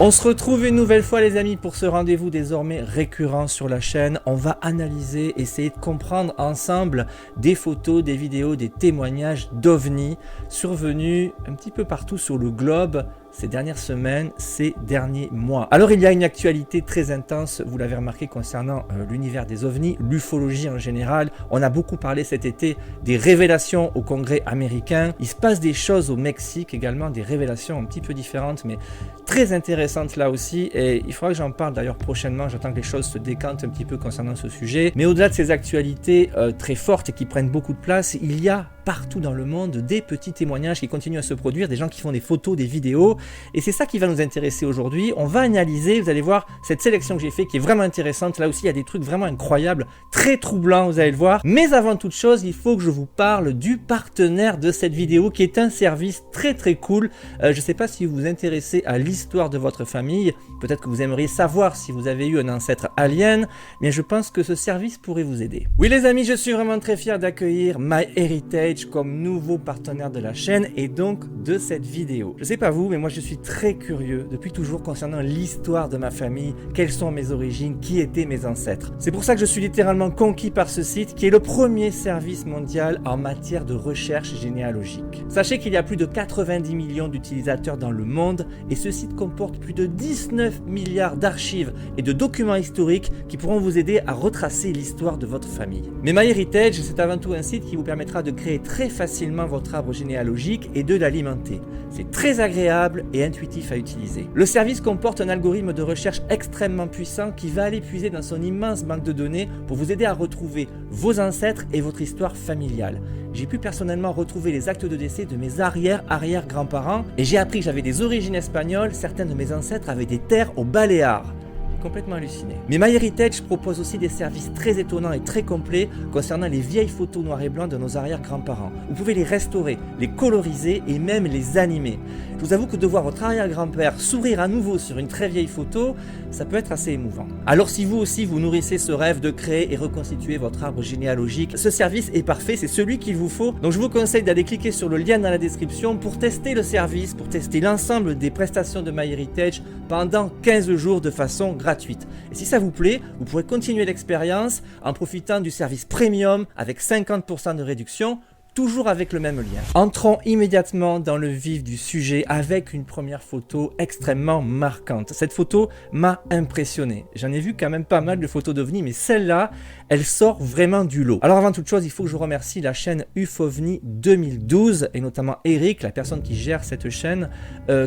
On se retrouve une nouvelle fois les amis pour ce rendez-vous désormais récurrent sur la chaîne. On va analyser, essayer de comprendre ensemble des photos, des vidéos, des témoignages d'OVNI survenus un petit peu partout sur le globe ces dernières semaines, ces derniers mois. Alors il y a une actualité très intense, vous l'avez remarqué concernant l'univers des OVNI, l'ufologie en général. On a beaucoup parlé cet été des révélations au Congrès américain. Il se passe des choses au Mexique également, des révélations un petit peu différentes mais très intéressantes là aussi. Et il faudra que j'en parle d'ailleurs prochainement, j'attends que les choses se décantent un petit peu concernant ce sujet. Mais au-delà de ces actualités très fortes et qui prennent beaucoup de place, il y a partout dans le monde des petits témoignages qui continuent à se produire, des gens qui font des photos, des vidéos, et c'est ça qui va nous intéresser aujourd'hui. On va analyser, vous allez voir, cette sélection que j'ai fait qui est vraiment intéressante. Là aussi il y a des trucs vraiment incroyables, très troublants, vous allez le voir. Mais avant toute chose, il faut que je vous parle du partenaire de cette vidéo qui est un service très très cool. Je ne sais pas si vous vous intéressez à l'histoire de votre famille, peut-être que vous aimeriez savoir si vous avez eu un ancêtre alien, mais je pense que ce service pourrait vous aider. Oui les amis, je suis vraiment très fier d'accueillir MyHeritage comme nouveau partenaire de la chaîne et donc de cette vidéo. Je sais pas vous, mais moi je suis très curieux depuis toujours concernant l'histoire de ma famille, quelles sont mes origines, qui étaient mes ancêtres. C'est pour ça que je suis littéralement conquis par ce site qui est le premier service mondial en matière de recherche généalogique. Sachez qu'il y a plus de 90 millions d'utilisateurs dans le monde et ce site comporte plus de 19 milliards d'archives et de documents historiques qui pourront vous aider à retracer l'histoire de votre famille. Mais MyHeritage, c'est avant tout un site qui vous permettra de créer très facilement votre arbre généalogique et de l'alimenter. C'est très agréable et intuitif à utiliser. Le service comporte un algorithme de recherche extrêmement puissant qui va aller puiser dans son immense banque de données pour vous aider à retrouver vos ancêtres et votre histoire familiale. J'ai pu personnellement retrouver les actes de décès de mes arrière-arrière-grands-parents et j'ai appris que j'avais des origines espagnoles, certains de mes ancêtres avaient des terres aux Baléares. Complètement halluciné. Mais MyHeritage propose aussi des services très étonnants et très complets concernant les vieilles photos noir et blanc de nos arrière-grands-parents. Vous pouvez les restaurer, les coloriser et même les animer. Je vous avoue que de voir votre arrière-grand-père sourire à nouveau sur une très vieille photo, ça peut être assez émouvant. Alors si vous aussi vous nourrissez ce rêve de créer et reconstituer votre arbre généalogique, ce service est parfait, c'est celui qu'il vous faut. Donc je vous conseille d'aller cliquer sur le lien dans la description pour tester le service, pour tester l'ensemble des prestations de MyHeritage pendant 15 jours de façon gratuite. Et si ça vous plaît, vous pourrez continuer l'expérience en profitant du service premium avec 50% de réduction, toujours avec le même lien. Entrons immédiatement dans le vif du sujet avec une première photo extrêmement marquante. Cette photo m'a impressionné. J'en ai vu quand même pas mal de photos d'OVNI, mais celle-là, elle sort vraiment du lot. Alors avant toute chose, il faut que je remercie la chaîne UFOVNI 2012 et notamment Eric, la personne qui gère cette chaîne,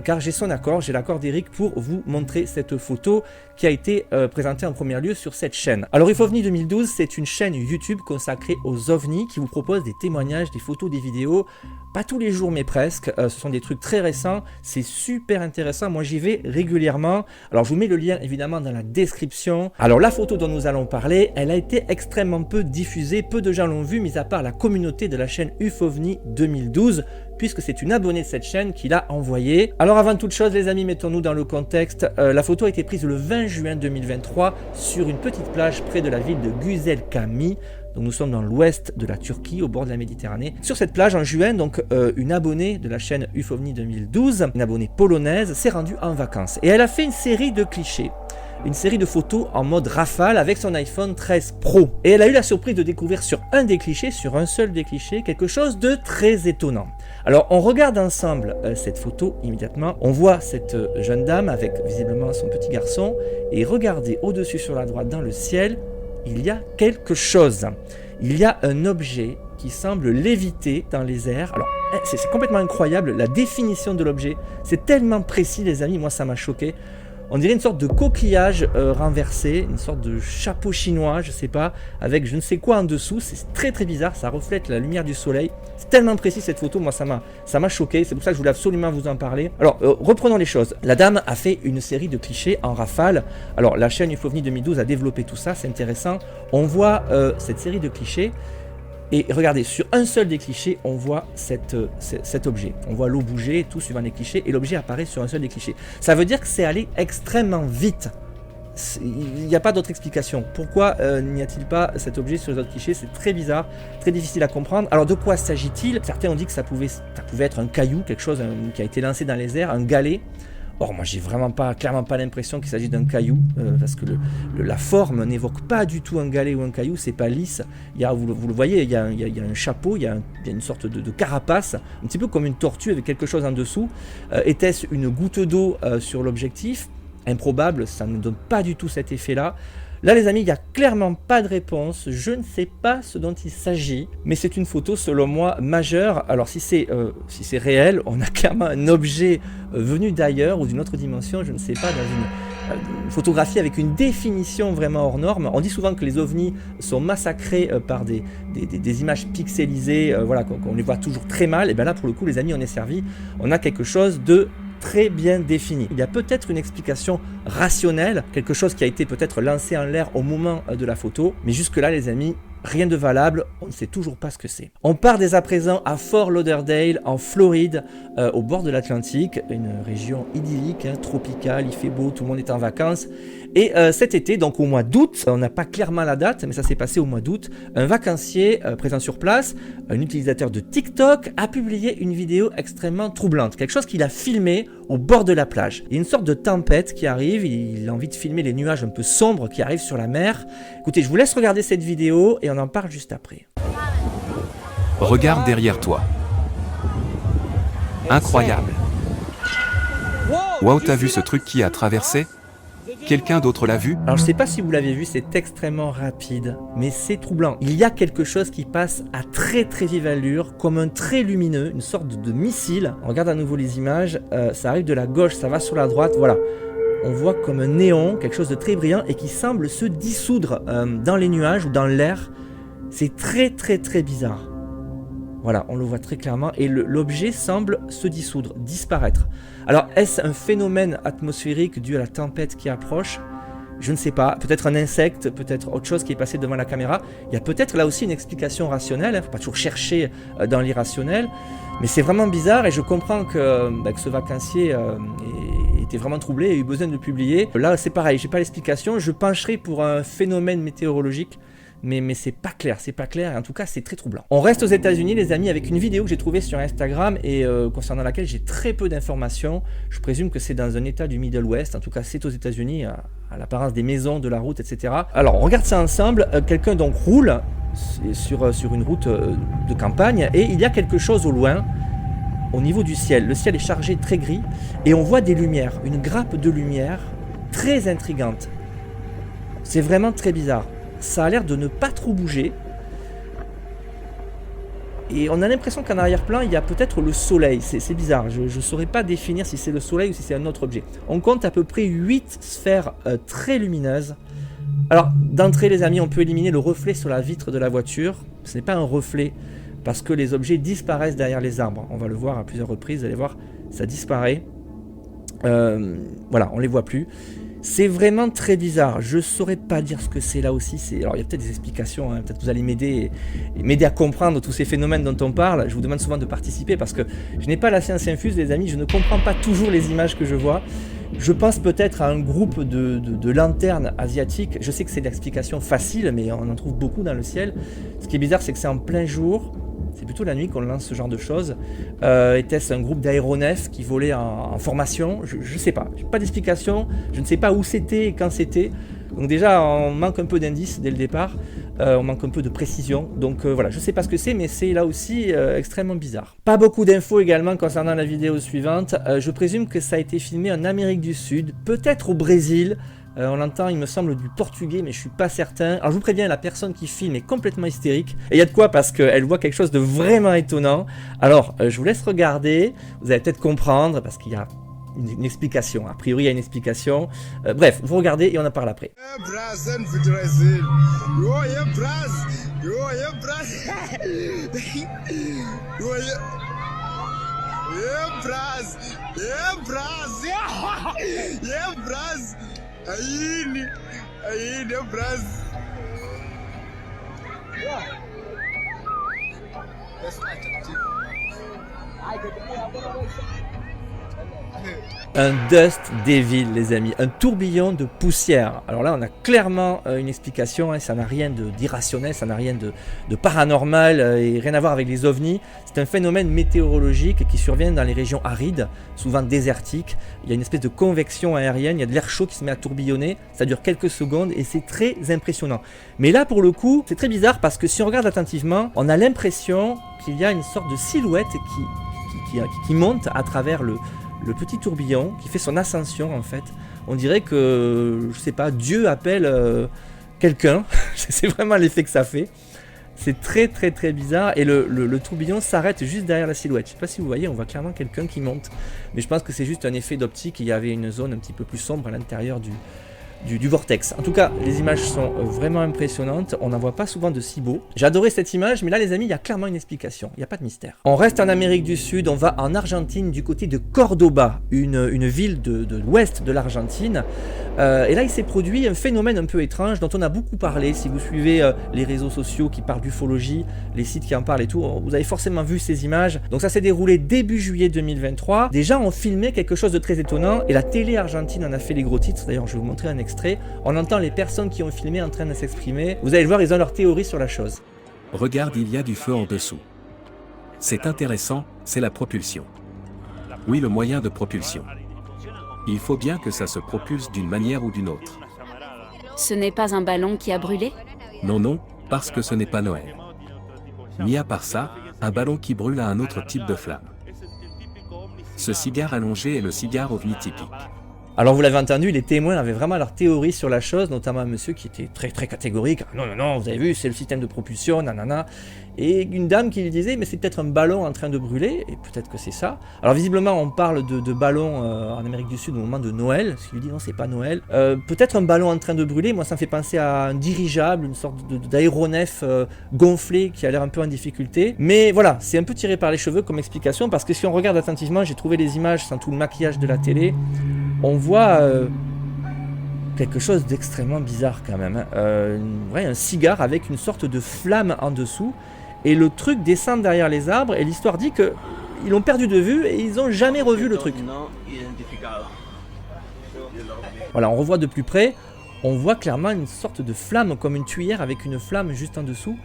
car j'ai son accord, j'ai l'accord d'Eric pour vous montrer cette photo qui a été présentée en premier lieu sur cette chaîne. Alors UFOVNI 2012, c'est une chaîne YouTube consacrée aux OVNI qui vous propose des témoignages, des photos, des vidéos, pas tous les jours mais presque, ce sont des trucs très récents, c'est super intéressant, moi j'y vais régulièrement. Alors je vous mets le lien évidemment dans la description. Alors la photo dont nous allons parler, elle a été extrêmement peu diffusée, peu de gens l'ont vue, mis à part la communauté de la chaîne UFOVNI 2012, puisque c'est une abonnée de cette chaîne qui l'a envoyée. Alors avant toute chose les amis, mettons-nous dans le contexte. La photo a été prise le 20 juin 2023 sur une petite plage près de la ville de Güzelkami. Donc nous sommes dans l'ouest de la Turquie, au bord de la Méditerranée. Sur cette plage en juin, donc une abonnée de la chaîne UFOVNI 2012, une abonnée polonaise, s'est rendue en vacances. Et elle a fait une série de clichés. Une série de photos en mode rafale avec son iPhone 13 Pro. Et elle a eu la surprise de découvrir sur un des clichés, sur un seul des clichés, quelque chose de très étonnant. Alors on regarde ensemble cette photo immédiatement. On voit cette jeune dame avec visiblement son petit garçon. Et regardez au-dessus sur la droite dans le ciel, il y a quelque chose. Il y a un objet qui semble léviter dans les airs. Alors c'est complètement incroyable la définition de l'objet. C'est tellement précis les amis, moi ça m'a choqué. On dirait une sorte de coquillage renversé, une sorte de chapeau chinois, je sais pas, avec je ne sais quoi en dessous. C'est très très bizarre, ça reflète la lumière du soleil. C'est tellement précis cette photo, moi ça m'a choqué, c'est pour ça que je voulais absolument vous en parler. Alors reprenons les choses. La dame a fait une série de clichés en rafale. Alors la chaîne UFOVNI 2012 a développé tout ça, c'est intéressant. On voit cette série de clichés. Et regardez, sur un seul des clichés, on voit cet objet. On voit l'eau bouger, tout suivant les clichés, et l'objet apparaît sur un seul des clichés. Ça veut dire que c'est allé extrêmement vite. Il n'y a pas d'autre explication. Pourquoi n'y a-t-il pas cet objet sur les autres clichés? C'est très bizarre, très difficile à comprendre. Alors de quoi s'agit-il? Certains ont dit que ça pouvait être un caillou, quelque chose qui a été lancé dans les airs, un galet. Or moi j'ai clairement pas l'impression qu'il s'agit d'un caillou, parce que la forme n'évoque pas du tout un galet ou un caillou, c'est pas lisse. Vous le voyez, il y a un chapeau, il y a une sorte de carapace, un petit peu comme une tortue avec quelque chose en dessous. Était-ce une goutte d'eau sur l'objectif? Improbable, ça ne donne pas du tout cet effet-là. Là les amis, il n'y a clairement pas de réponse, je ne sais pas ce dont il s'agit, mais c'est une photo selon moi majeure. Alors si c'est réel, on a clairement un objet venu d'ailleurs ou d'une autre dimension, je ne sais pas, dans une photographie avec une définition vraiment hors norme. On dit souvent que les ovnis sont massacrés par des images pixelisées, voilà, qu'on les voit toujours très mal, et bien là pour le coup les amis on est servi, on a quelque chose de très bien défini. Il y a peut-être une explication rationnelle, quelque chose qui a été peut-être lancé en l'air au moment de la photo, mais jusque là les amis, rien de valable, on ne sait toujours pas ce que c'est. On part dès à présent à Fort Lauderdale, en Floride, au bord de l'Atlantique, une région idyllique, hein, tropicale, il fait beau, tout le monde est en vacances. Et cet été, donc au mois d'août, on n'a pas clairement la date, mais ça s'est passé au mois d'août, un vacancier présent sur place, un utilisateur de TikTok, a publié une vidéo extrêmement troublante, quelque chose qu'il a filmé au bord de la plage. Il y a une sorte de tempête qui arrive, il a envie de filmer les nuages un peu sombres qui arrivent sur la mer. Écoutez, je vous laisse regarder cette vidéo et on en parle juste après. Regarde derrière toi. Incroyable. Waouh, t'as vu ce truc qui a traversé? Quelqu'un d'autre l'a vu? Alors je sais pas si vous l'avez vu, c'est extrêmement rapide, mais c'est troublant. Il y a quelque chose qui passe à très vive allure, comme un trait lumineux, une sorte de missile. On regarde à nouveau les images, ça arrive de la gauche, ça va sur la droite, voilà. On voit comme un néon, quelque chose de très brillant et qui semble se dissoudre dans les nuages ou dans l'air. C'est très bizarre. Voilà, on le voit très clairement et l'objet semble se dissoudre, disparaître. Alors, est-ce un phénomène atmosphérique dû à la tempête qui approche? Je ne sais pas, peut-être un insecte, peut-être autre chose qui est passé devant la caméra. Il y a peut-être là aussi une explication rationnelle, il ne faut pas toujours chercher dans l'irrationnel, mais c'est vraiment bizarre et je comprends que ce vacancier était vraiment troublé et a eu besoin de le publier. Là, c'est pareil, j'ai pas l'explication, je pencherai pour un phénomène météorologique. Mais c'est pas clair, et en tout cas c'est très troublant. On reste aux États-Unis les amis avec une vidéo que j'ai trouvée sur Instagram et concernant laquelle j'ai très peu d'informations. Je présume que c'est dans un état du Middle West, en tout cas c'est aux États-Unis, à l'apparence des maisons, de la route, etc. Alors on regarde ça ensemble, quelqu'un donc roule sur une route de campagne et il y a quelque chose au loin, au niveau du ciel. Le ciel est chargé, très gris, et on voit des lumières, une grappe de lumière très intrigante. C'est vraiment très bizarre. Ça a l'air de ne pas trop bouger. Et on a l'impression qu'en arrière-plan, il y a peut-être le soleil. C'est bizarre, je ne saurais pas définir si c'est le soleil ou si c'est un autre objet. On compte à peu près 8 sphères très lumineuses. Alors, d'entrée les amis, on peut éliminer le reflet sur la vitre de la voiture. Ce n'est pas un reflet, parce que les objets disparaissent derrière les arbres. On va le voir à plusieurs reprises, vous allez voir, ça disparaît. Voilà, on ne les voit plus. C'est vraiment très bizarre, je ne saurais pas dire ce que c'est là aussi. Alors il y a peut-être des explications, hein. Peut-être que vous allez m'aider à comprendre tous ces phénomènes dont on parle. Je vous demande souvent de participer parce que je n'ai pas la science infuse les amis, je ne comprends pas toujours les images que je vois. Je pense peut-être à un groupe de lanternes asiatiques. Je sais que c'est l'explication facile, mais on en trouve beaucoup dans le ciel. Ce qui est bizarre, c'est que c'est en plein jour. C'est plutôt la nuit qu'on lance ce genre de choses. Était-ce un groupe d'aéronefs qui volait en formation? Je ne sais pas. Je n'ai pas d'explication. Je ne sais pas où c'était et quand c'était. Donc déjà, on manque un peu d'indices dès le départ. On manque un peu de précision. Donc voilà, je ne sais pas ce que c'est, mais c'est là aussi extrêmement bizarre. Pas beaucoup d'infos également concernant la vidéo suivante. Je présume que ça a été filmé en Amérique du Sud, peut-être au Brésil. On l'entend, il me semble, du portugais, mais je suis pas certain. Alors je vous préviens, la personne qui filme est complètement hystérique. Et il y a de quoi parce qu'elle voit quelque chose de vraiment étonnant. Alors, je vous laisse regarder. Vous allez peut-être comprendre parce qu'il y a une explication. A priori, il y a une explication. Bref, vous regardez et on en parle après. Aí, deu braço. Un Dust Devil, les amis, un tourbillon de poussière. Alors là, on a clairement une explication, hein, ça n'a rien d'irrationnel, ça n'a rien de paranormal et rien à voir avec les ovnis. C'est un phénomène météorologique qui survient dans les régions arides, souvent désertiques. Il y a une espèce de convection aérienne, il y a de l'air chaud qui se met à tourbillonner, ça dure quelques secondes et c'est très impressionnant. Mais là, pour le coup, c'est très bizarre parce que si on regarde attentivement, on a l'impression qu'il y a une sorte de silhouette qui monte à travers le petit tourbillon qui fait son ascension en fait. On dirait que, je sais pas, Dieu appelle quelqu'un. C'est vraiment l'effet que ça fait. C'est très très très bizarre et le tourbillon s'arrête juste derrière la silhouette. Je sais pas si vous voyez, on voit clairement quelqu'un qui monte. Mais je pense que c'est juste un effet d'optique. Il y avait une zone un petit peu plus sombre à l'intérieur du vortex. En tout cas, les images sont vraiment impressionnantes. On n'en voit pas souvent de si beau. J'ai adoré cette image, mais là, les amis, il y a clairement une explication. Il n'y a pas de mystère. On reste en Amérique du Sud. On va en Argentine, du côté de Cordoba, une ville de l'ouest de l'Argentine. Et là, il s'est produit un phénomène un peu étrange dont on a beaucoup parlé. Si vous suivez les réseaux sociaux qui parlent d'ufologie, les sites qui en parlent et tout, vous avez forcément vu ces images. Donc ça s'est déroulé début juillet 2023. Des gens ont filmé quelque chose de très étonnant et la télé argentine en a fait les gros titres. D'ailleurs, je vais vous montrer un extrait. On entend les personnes qui ont filmé en train de s'exprimer. Vous allez le voir, ils ont leur théorie sur la chose. Regarde, il y a du feu en dessous. C'est intéressant, c'est la propulsion. Oui, le moyen de propulsion. Il faut bien que ça se propulse d'une manière ou d'une autre. Ce n'est pas un ballon qui a brûlé? Non, non, parce que ce n'est pas Noël. Mis à part ça, un ballon qui brûle a un autre type de flamme. Ce cigare allongé est le cigare ovni typique. Alors vous l'avez entendu, les témoins avaient vraiment leur théorie sur la chose, notamment un monsieur qui était très très catégorique. Non, non, non, vous avez vu, c'est le système de propulsion, nanana. Et une dame qui lui disait, mais c'est peut-être un ballon en train de brûler, et peut-être que c'est ça. Alors visiblement, on parle de ballons en Amérique du Sud au moment de Noël, ce qui lui dit non, c'est pas Noël. Peut-être un ballon en train de brûler, moi ça me fait penser à un dirigeable, une sorte d'aéronef gonflé qui a l'air un peu en difficulté. Mais voilà, c'est un peu tiré par les cheveux comme explication, parce que si on regarde attentivement, j'ai trouvé les images sans tout le maquillage de la télé, on voit quelque chose d'extrêmement bizarre quand même. Un cigare avec une sorte de flamme en dessous. Et le truc descend derrière les arbres. Et l'histoire dit qu'ils l'ont perdu de vue et ils n'ont jamais revu le truc. Voilà, on revoit de plus près. On voit clairement une sorte de flamme comme une tuyère avec une flamme juste en dessous.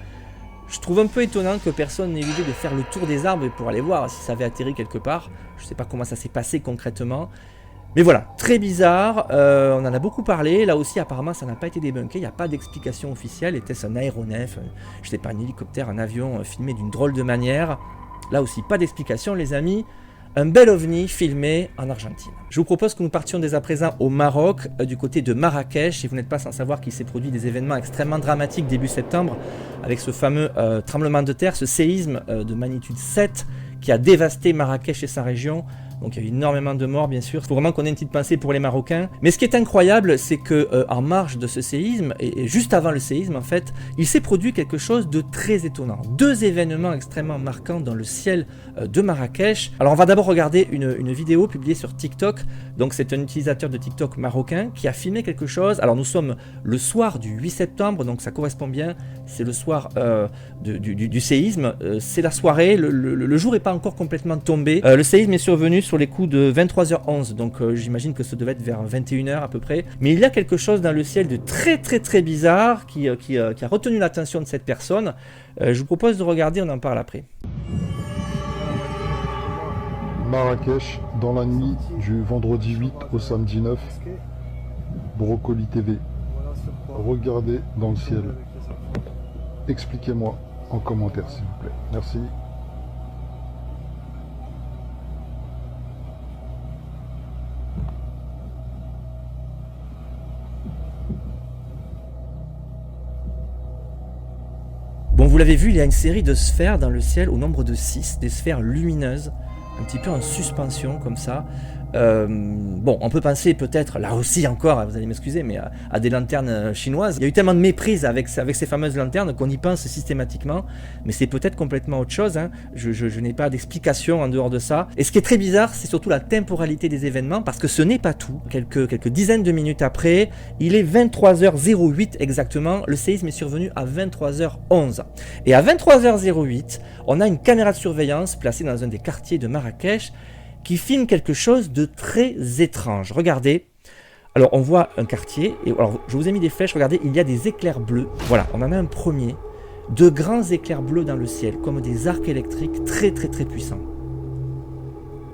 Je trouve un peu étonnant que personne n'ait l'idée de faire le tour des arbres pour aller voir si ça avait atterri quelque part. Je ne sais pas comment ça s'est passé concrètement. Mais voilà, très bizarre, on en a beaucoup parlé, là aussi apparemment ça n'a pas été débunké, il n'y a pas d'explication officielle, était-ce un aéronef, je sais pas, un hélicoptère, un avion filmé d'une drôle de manière, là aussi pas d'explication les amis, un bel ovni filmé en Argentine. Je vous propose que nous partions dès à présent au Maroc, du côté de Marrakech, et vous n'êtes pas sans savoir qu'il s'est produit des événements extrêmement dramatiques début septembre, avec ce fameux tremblement de terre, ce séisme de magnitude 7 qui a dévasté Marrakech et sa région. Donc il y a eu énormément de morts bien sûr, il faut vraiment qu'on ait une petite pensée pour les Marocains. Mais ce qui est incroyable, c'est que en marge de ce séisme, et juste avant le séisme en fait, il s'est produit quelque chose de très étonnant. Deux événements extrêmement marquants dans le ciel de Marrakech. Alors on va d'abord regarder une vidéo publiée sur TikTok. Donc c'est un utilisateur de TikTok marocain qui a filmé quelque chose. Alors nous sommes le soir du 8 septembre, donc ça correspond bien, c'est le soir du séisme. C'est la soirée, le jour n'est pas encore complètement tombé. Le séisme est survenu sur les coups de 23h11, donc j'imagine que ça devait être vers 21h à peu près. Mais il y a quelque chose dans le ciel de très très très bizarre qui a retenu l'attention de cette personne. Je vous propose de regarder, on en parle après. Marrakech, dans la nuit du vendredi 8 au samedi 9, Brocoli TV. Regardez dans le ciel. Expliquez-moi en commentaire s'il vous plaît. Merci. Bon, vous l'avez vu, il y a une série de sphères dans le ciel au nombre de 6, des sphères lumineuses, un petit peu en suspension comme ça. Bon, on peut penser peut-être, là aussi encore, vous allez m'excuser, mais à des lanternes chinoises. Il y a eu tellement de méprise avec ces fameuses lanternes qu'on y pense systématiquement, mais c'est peut-être complètement autre chose, hein. Je n'ai pas d'explication en dehors de ça. Et ce qui est très bizarre, c'est surtout la temporalité des événements, parce que ce n'est pas tout. Quelques dizaines de minutes après, il est 23h08 exactement, le séisme est survenu à 23h11. Et à 23h08, on a une caméra de surveillance placée dans un des quartiers de Marrakech, qui filme quelque chose de très étrange. Regardez. Alors on voit un quartier, et alors je vous ai mis des flèches, regardez, il y a des éclairs bleus. Voilà, on en a un premier. De grands éclairs bleus dans le ciel, comme des arcs électriques très puissants.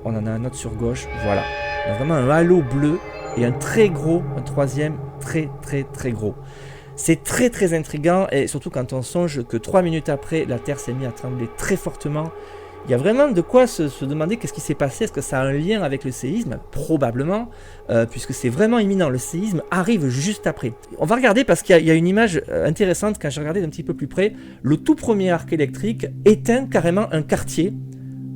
On en a un autre sur gauche, voilà. On a vraiment un halo bleu et un très gros, un troisième très gros. C'est très intriguant, et surtout quand on songe que 3 minutes après, la Terre s'est mise à trembler très fortement. Il y a vraiment de quoi se demander qu'est-ce qui s'est passé. Est-ce que ça a un lien avec le séisme? Probablement, puisque c'est vraiment imminent. Le séisme arrive juste après. On va regarder parce qu'il y a une image intéressante quand j'ai regardé d'un petit peu plus près. Le tout premier arc électrique éteint carrément un quartier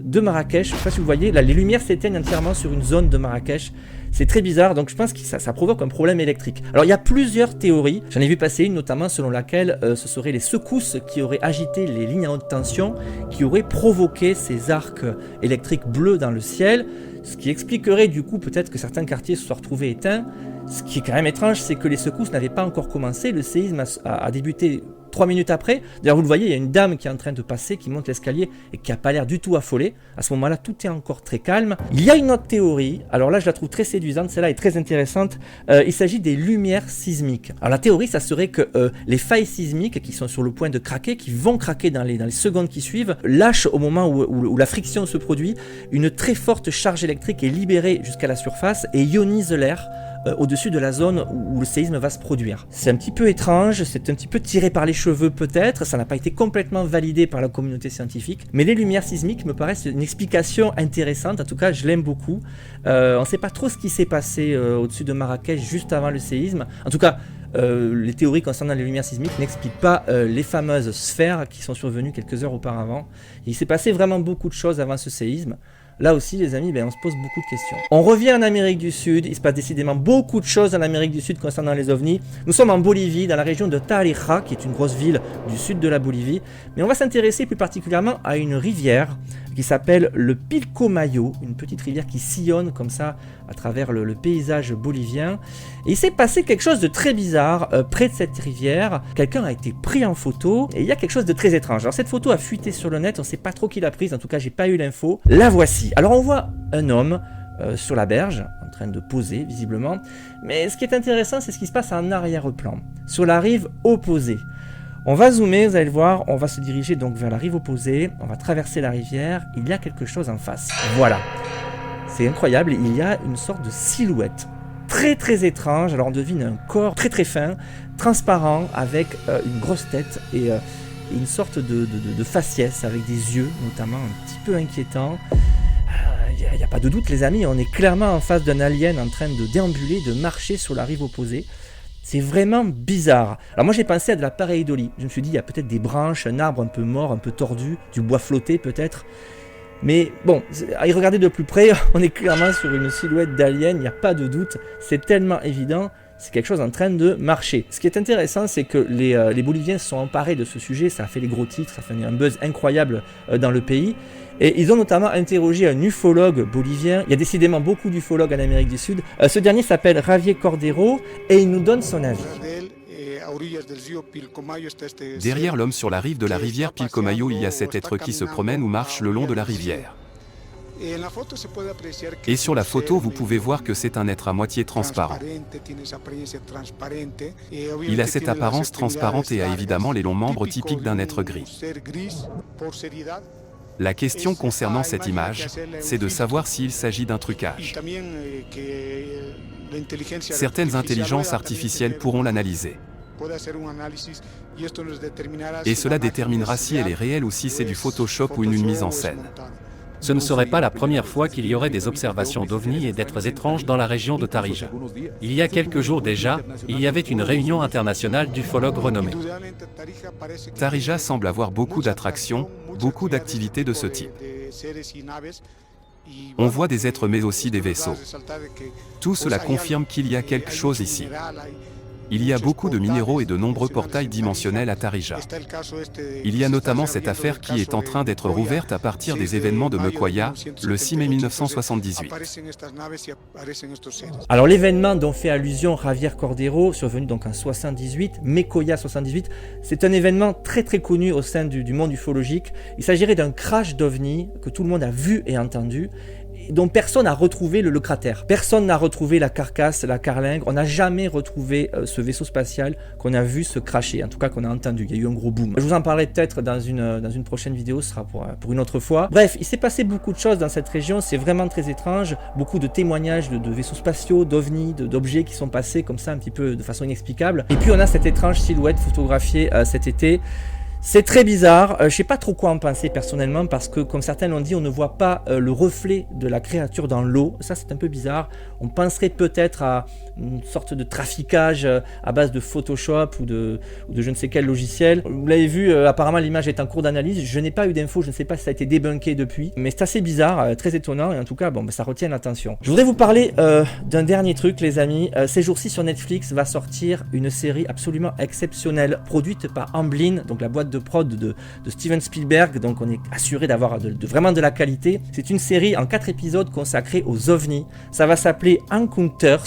de Marrakech. Je ne sais pas si vous voyez, là les lumières s'éteignent entièrement sur une zone de Marrakech. C'est très bizarre, donc je pense que ça provoque un problème électrique. Alors il y a plusieurs théories, j'en ai vu passer une notamment selon laquelle ce seraient les secousses qui auraient agité les lignes à haute tension, qui auraient provoqué ces arcs électriques bleus dans le ciel, ce qui expliquerait du coup peut-être que certains quartiers se soient retrouvés éteints. Ce qui est quand même étrange, c'est que les secousses n'avaient pas encore commencé, le séisme a débuté 3 minutes après. D'ailleurs, vous le voyez, il y a une dame qui est en train de passer, qui monte l'escalier et qui n'a pas l'air du tout affolée. À ce moment-là, tout est encore très calme. Il y a une autre théorie, alors là, je la trouve très séduisante, celle-là est très intéressante. Il s'agit des lumières sismiques. Alors la théorie, ça serait que les failles sismiques qui sont sur le point de craquer, qui vont craquer dans les secondes qui suivent, lâchent au moment où la friction se produit, une très forte charge électrique est libérée jusqu'à la surface et ionise l'air au-dessus de la zone où le séisme va se produire. C'est un petit peu étrange, c'est un petit peu tiré par les cheveux peut-être, ça n'a pas été complètement validé par la communauté scientifique, mais les lumières sismiques me paraissent une explication intéressante, en tout cas je l'aime beaucoup. On ne sait pas trop ce qui s'est passé au-dessus de Marrakech juste avant le séisme, en tout cas les théories concernant les lumières sismiques n'expliquent pas les fameuses sphères qui sont survenues quelques heures auparavant. Il s'est passé vraiment beaucoup de choses avant ce séisme. Là aussi, les amis, on se pose beaucoup de questions. On revient en Amérique du Sud. Il se passe décidément beaucoup de choses en Amérique du Sud concernant les ovnis. Nous sommes en Bolivie, dans la région de Tarija, qui est une grosse ville du sud de la Bolivie. Mais on va s'intéresser plus particulièrement à une rivière qui s'appelle le Pilcomayo, une petite rivière qui sillonne comme ça à travers le paysage bolivien. Et il s'est passé quelque chose de très bizarre près de cette rivière. Quelqu'un a été pris en photo et il y a quelque chose de très étrange. Alors cette photo a fuité sur le net, on ne sait pas trop qui l'a prise, en tout cas j'ai pas eu l'info. La voici. Alors on voit un homme sur la berge, en train de poser visiblement. Mais ce qui est intéressant, c'est ce qui se passe en arrière-plan, sur la rive opposée. On va zoomer, vous allez le voir, on va se diriger donc vers la rive opposée, on va traverser la rivière, il y a quelque chose en face. Voilà. C'est incroyable, il y a une sorte de silhouette très étrange. Alors on devine un corps très fin, transparent, avec une grosse tête et une sorte de faciès avec des yeux notamment un petit peu inquiétants. Il n'y a pas de doute les amis, on est clairement en face d'un alien en train de déambuler, de marcher sur la rive opposée. C'est vraiment bizarre. Alors moi j'ai pensé à de la pareidolie. Je me suis dit il y a peut-être des branches, un arbre un peu mort, un peu tordu, du bois flotté peut-être. Mais bon, à y regarder de plus près, on est clairement sur une silhouette d'alien, il n'y a pas de doute. C'est tellement évident, c'est quelque chose en train de marcher. Ce qui est intéressant, c'est que les Boliviens se sont emparés de ce sujet, ça a fait les gros titres, ça a fait un buzz incroyable dans le pays. Et ils ont notamment interrogé un ufologue bolivien. Il y a décidément beaucoup d'ufologues en Amérique du Sud. Ce dernier s'appelle Javier Cordero et il nous donne son avis. Derrière l'homme sur la rive de la rivière Pilcomayo, il y a cet être qui se promène ou marche le long de la rivière. Et sur la photo, vous pouvez voir que c'est un être à moitié transparent. Il a cette apparence transparente et a évidemment les longs membres typiques d'un être gris. La question concernant cette image, c'est de savoir s'il s'agit d'un trucage. Certaines intelligences artificielles pourront l'analyser. Et cela déterminera si elle est réelle ou si c'est du Photoshop ou une mise en scène. Ce ne serait pas la première fois qu'il y aurait des observations d'ovnis et d'êtres étranges dans la région de Tarija. Il y a quelques jours déjà, il y avait une réunion internationale d'ufologues renommés. Tarija semble avoir beaucoup d'attractions, beaucoup d'activités de ce type. On voit des êtres mais aussi des vaisseaux. Tout cela confirme qu'il y a quelque chose ici. Il y a beaucoup de minéraux et de nombreux portails dimensionnels à Tarija. Il y a notamment cette affaire qui est en train d'être rouverte à partir des événements de Mekoya, le 6 mai 1978. Alors l'événement dont fait allusion Javier Cordero, survenu donc en 78, Mekoya 78, c'est un événement très connu au sein du monde ufologique. Il s'agirait d'un crash d'ovni que tout le monde a vu et entendu. dont personne n'a retrouvé le cratère. Personne n'a retrouvé la carcasse, la carlingue. On n'a jamais retrouvé ce vaisseau spatial qu'on a vu se cracher, en tout cas qu'on a entendu. Il y a eu un gros boom. Je vous en parlerai peut-être dans une prochaine vidéo, ce sera pour une autre fois. Bref, il s'est passé beaucoup de choses dans cette région, c'est vraiment très étrange. Beaucoup de témoignages de vaisseaux spatiaux, d'ovnis, d'objets qui sont passés comme ça un petit peu de façon inexplicable. Et puis on a cette étrange silhouette photographiée cet été. C'est très bizarre, je sais pas trop quoi en penser personnellement parce que comme certains l'ont dit, on ne voit pas le reflet de la créature dans l'eau, ça c'est un peu bizarre. On penserait peut-être à une sorte de traficage à base de Photoshop ou de je ne sais quel logiciel. Vous l'avez vu, apparemment l'image est en cours d'analyse, je n'ai pas eu d'infos, je ne sais pas si ça a été débunké depuis, mais c'est assez bizarre, très étonnant et en tout cas bon, ça retient l'attention. Je voudrais vous parler d'un dernier truc les amis, ces jours-ci sur Netflix va sortir une série absolument exceptionnelle, produite par Amblin, donc la boîte de prod de Steven Spielberg, donc on est assuré d'avoir vraiment de la qualité. C'est une série en 4 épisodes consacrée aux ovnis. Ça va s'appeler Encounters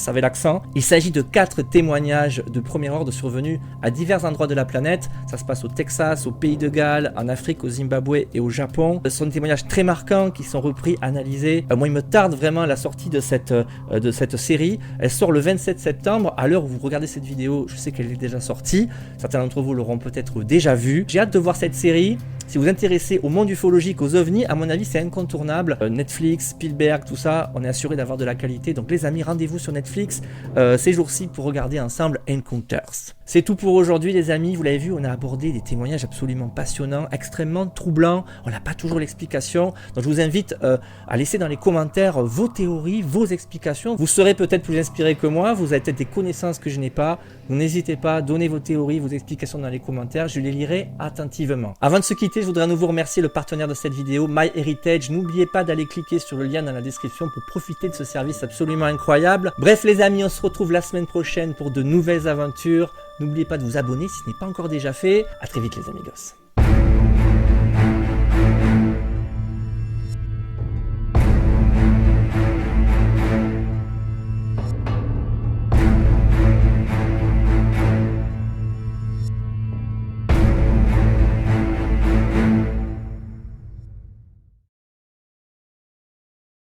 avec l'accent. Il s'agit de 4 témoignages de premier ordre survenus à divers endroits de la planète. Ça se passe au Texas, au Pays de Galles, en Afrique, au Zimbabwe et au Japon. Ce sont des témoignages très marquants qui sont repris, analysés. Moi il me tarde vraiment la sortie de cette série. Elle sort le 27 septembre. À l'heure où vous regardez cette vidéo, je sais qu'elle est déjà sortie. Certains d'entre vous l'auront peut-être déjà vu. J'ai hâte de voir cette série. Si vous vous intéressez au monde ufologique, aux ovnis, à mon avis c'est incontournable. Netflix, Spielberg, tout ça, on est assuré d'avoir de la qualité. Donc les amis, rendez-vous sur Netflix ces jours-ci pour regarder ensemble Encounters. C'est tout pour aujourd'hui les amis, vous l'avez vu, on a abordé des témoignages absolument passionnants, extrêmement troublants, on n'a pas toujours l'explication, donc je vous invite à laisser dans les commentaires vos théories, vos explications, vous serez peut-être plus inspiré que moi, vous avez peut-être des connaissances que je n'ai pas, donc n'hésitez pas, donnez vos théories, vos explications dans les commentaires, je les lirai attentivement. Avant de se quitter, je voudrais à nouveau remercier le partenaire de cette vidéo, MyHeritage, n'oubliez pas d'aller cliquer sur le lien dans la description pour profiter de ce service absolument incroyable. Bref les amis, on se retrouve la semaine prochaine pour de nouvelles aventures. N'oubliez pas de vous abonner si ce n'est pas encore déjà fait. A très vite les amigos.